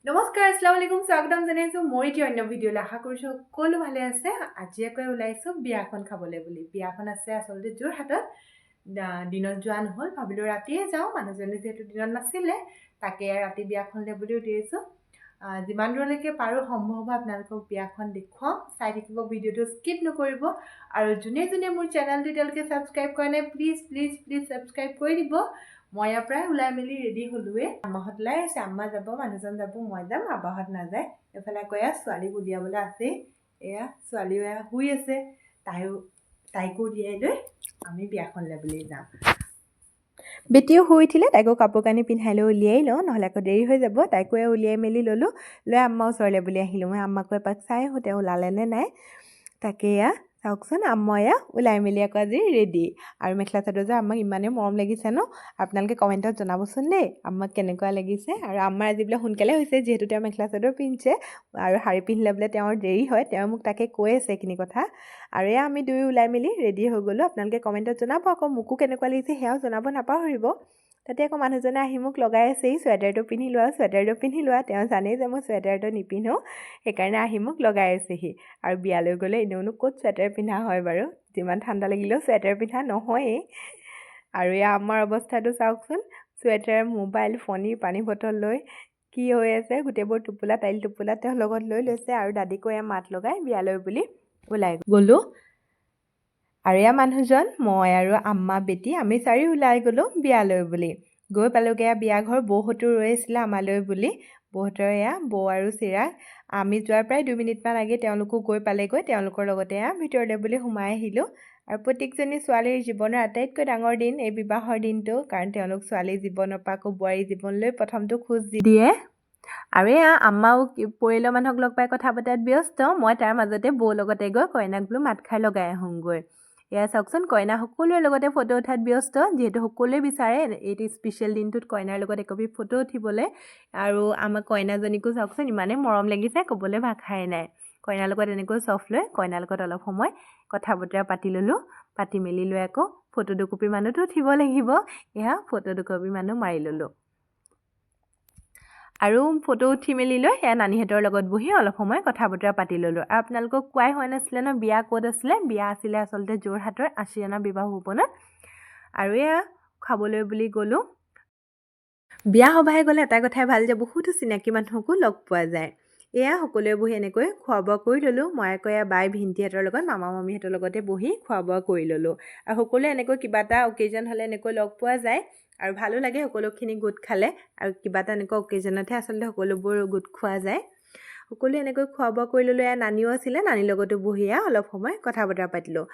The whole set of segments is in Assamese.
নমস্কাৰ আসসালামু আলাইকুম স্বাগতম জনাইছোঁ মোৰ এটি অন্য ভিডিঅ'লৈ আশা কৰিছোঁ সকলো ভালে আছে আজি আকৌ ওলাইছোঁ বিয়াখন খাবলৈ বুলি বিয়াখন আছে আচলতে যোৰহাটত দিনত যোৱা নহ'ল ভাবিলোঁ ৰাতিয়ে যাওঁ মানুহজনে যেহেতু দিনত নাছিলে তাকে ৰাতি বিয়াখনলৈ বুলি উলিয়াইছোঁ যিমান দূৰলৈকে পাৰোঁ সম্ভৱ হ'ব আপোনালোকক বিয়াখন দেখুৱাম চাই থাকিব ভিডিঅ'টো স্কিপ নকৰিব আৰু যোনে যোনে মোৰ চেনেলটো এতিয়ালৈকে ছাবস্ক্ৰাইব কৰা নাই প্লিজ ছাবস্ক্ৰাইব কৰি দিব মই ইয়াৰ পৰাই ওলাই মেলি ৰেডি হ'লোৱে আম্মাহঁত ওলাই আছে আম্মা যাব মানুহজন যাব মই যাম আব্বাহঁত নাযায় এইফালে কৈ ছোৱালীক উলিয়াবলৈ আছেই এয়া ছোৱালীও শুই আছে তাইকো উলিয়াই লৈ আমি বিয়াখনলৈ বুলি যাম বেটিও শুই উঠিলে তাইকো কাপোৰ কানি পিন্ধাই লৈ উলিয়াই লওঁ নহ'লে আকৌ দেৰি হৈ যাব তাইকো উলিয়াই মেলি ল'লোঁ লৈ আম্মা ওচৰলৈ বুলি আহিলোঁ মই আম্মাকো এপাক চাই আহোঁ তেওঁ ওলালেনে নাই তাকে চাওকচোন আম্মা ওলাই মেলি আকৌ আজি ৰেডি আৰু মেখেলা চাদৰযোৰ আম্মাক ইমানেই মৰম লাগিছে ন আপোনালোকে কমেণ্টত জনাবচোন দেই আম্মাক কেনেকুৱা লাগিছে আৰু আম্মাৰ আজি বোলে সোনকালে হৈছে যিহেতু তেওঁ মেখেলা চাদৰ পিন্ধিছে আৰু শাৰী পিন্ধিলে বোলে তেওঁৰ দেৰি হয় তেওঁ মোক তাকে কৈ আছে এইখিনি কথা আৰু আমি দুয়ো ওলাই মেলি ৰেডি হৈ গ'লোঁ আপোনালোকে কমেণ্টত জনাব আকৌ মোকো কেনেকুৱা লাগিছে সেয়াও জনাব নাপাহৰিব তাতে আকৌ মানুহজনে আহি মোক লগাই আছেহি চুৱেটাৰটো পিন্ধি লোৱা তেওঁ জানেই যে মই চুৱেটাৰটো নিপিন্ধোঁ সেইকাৰণে আহি মোক লগাই আছেহি আৰু বিয়ালৈ গ'লে এনেওনো ক'ত চুৱেটাৰ পিন্ধা হয় বাৰু যিমান ঠাণ্ডা লাগিলেও চুৱেটাৰ পিন্ধা নহয়েই আৰু আমাৰ অৱস্থাটো চাওকচোন চুৱেটাৰ মোবাইল ফণি পানী বটল লৈ কি হৈ আছে গোটেইবোৰ টোপোলা তেওঁ লগত লৈ লৈছে আৰু দাদীকো মাত লগাই বিয়ালৈ বুলি ওলাই গ'লোঁ আৰু মানুহজন মই আৰু আম্মা বেটি আমি চাৰি ওলাই গ'লোঁ বিয়ালৈ বুলি গৈ পালোঁগৈ বিয়া ঘৰ বৌহঁতো ৰৈ আছিলে আমালৈ বুলি বৌহঁতৰ বৌ আৰু চিৰাগ আমি যোৱাৰ প্ৰায় 2 মিনিটমান আগে তেওঁলোকো গৈ পালেগৈ তেওঁলোকৰ লগতে ভিতৰলৈ বুলি সোমাই আহিলোঁ আৰু প্ৰত্যেকজনী ছোৱালীৰ জীৱনৰ আটাইতকৈ ডাঙৰ দিন এই বিবাহৰ দিনটো কাৰণ তেওঁলোক ছোৱালী জীৱনৰ পৰা আকৌ বোৱাৰী জীৱনলৈ প্ৰথমটো খোজ দিয়ে আৰু আম্মাও পৰিয়ালৰ মানুহক লগ পাই কথা পতাত ব্যস্ত মই তাৰ মাজতে বৌৰ লগতে গৈ কইনাক বোলো মাত খাই লগাই আহোঁগৈ চাওকচোন কইনা সকলোৰে লগতে ফটো উঠাত ব্যস্ত যিহেতু সকলোৱে বিচাৰে এইটো স্পেচিয়েল দিনটোত কইনাৰ লগত একপি ফটো উঠিবলৈ আৰু আমাৰ কইনাজনীকো চাওকচোন ইমানেই মৰম লাগিছে ক'বলৈ ভাষাই নাই কইনাৰ লগত এনেকৈ চফ লৈ কইনাৰ লগত অলপ সময় কথা বতৰা পাতি ল'লোঁ পাতি মেলি লৈ আকৌ ফটো দুকপি মানতো উঠিব লাগিব ফটো দুকপি মানো মাৰি ল'লোঁ আৰু ফটো উঠি মেলি লৈ নানীহঁতৰ লগত বহি অলপ সময় কথা বতৰা পাতি ল'লোঁ আৰু আপোনালোকক কোৱাই হোৱা নাছিলে ন বিয়া ক'ত আছিলে বিয়া আছিলে আচলতে যোৰহাটৰ আশিয়ানা বিবাহ ভৱনত আৰু খাবলৈ বুলি গ'লোঁ বিয়া সভাহে গ'লে এটা কথাই ভাল যে বহুতো চিনাকি মানুহকো লগ পোৱা যায় সকলোৱে বহি এনেকৈ খোৱা বোৱা কৰি ল'লোঁ মই আকৌ বাই ভিন্তিহঁতৰ লগত মামা মামীহঁতৰ লগতে বহি খোৱা বোৱা কৰি ল'লোঁ আৰু সকলোৱে এনেকৈ কিবা এটা অকেজন হ'লে এনেকৈ লগ পোৱা যায় আৰু ভালো লাগে সকলোখিনি গোট খালে আৰু কিবা এটা এনেকুৱা অকেজনতহে আচলতে সকলোবোৰ গোট খোৱা যায় সকলোৱে এনেকৈ খোৱা বোৱা কৰি ল'লোঁ নানীও আছিলে নানীৰ লগতো বহি অলপ সময় কথা বতৰা পাতিলোঁ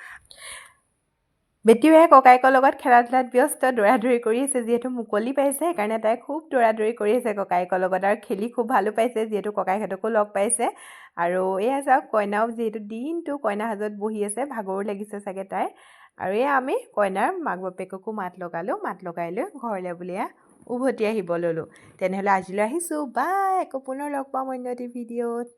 বেটিও ককায়েকৰ লগত খেলা ধূলাত ব্যস্ত দৌৰাদৌৰি কৰি আছে যিহেতু মুকলি পাইছে সেইকাৰণে তাই খুব দৌৰাদৌৰি কৰি আছে ককায়েকৰ লগত আৰু খেলি খুব ভালো পাইছে যিহেতু ককায়েকহঁতকো লগ পাইছে আৰু চাওক কইনাও যিহেতু দিনটো কইনা সাজত বহি আছে ভাগৰো লাগিছে চাগে তাইৰ আৰু আমি কইনাৰ মাক বাপেককো মাত লগালোঁ মাত লগাই লৈ ঘৰলৈ বুলি উভতি আহিব ল'লোঁ তেনেহ'লে আজিলৈ আহিছোঁ বাই আকৌ পুনৰ লগ পাম অন্য এটি ভিডিঅ'ত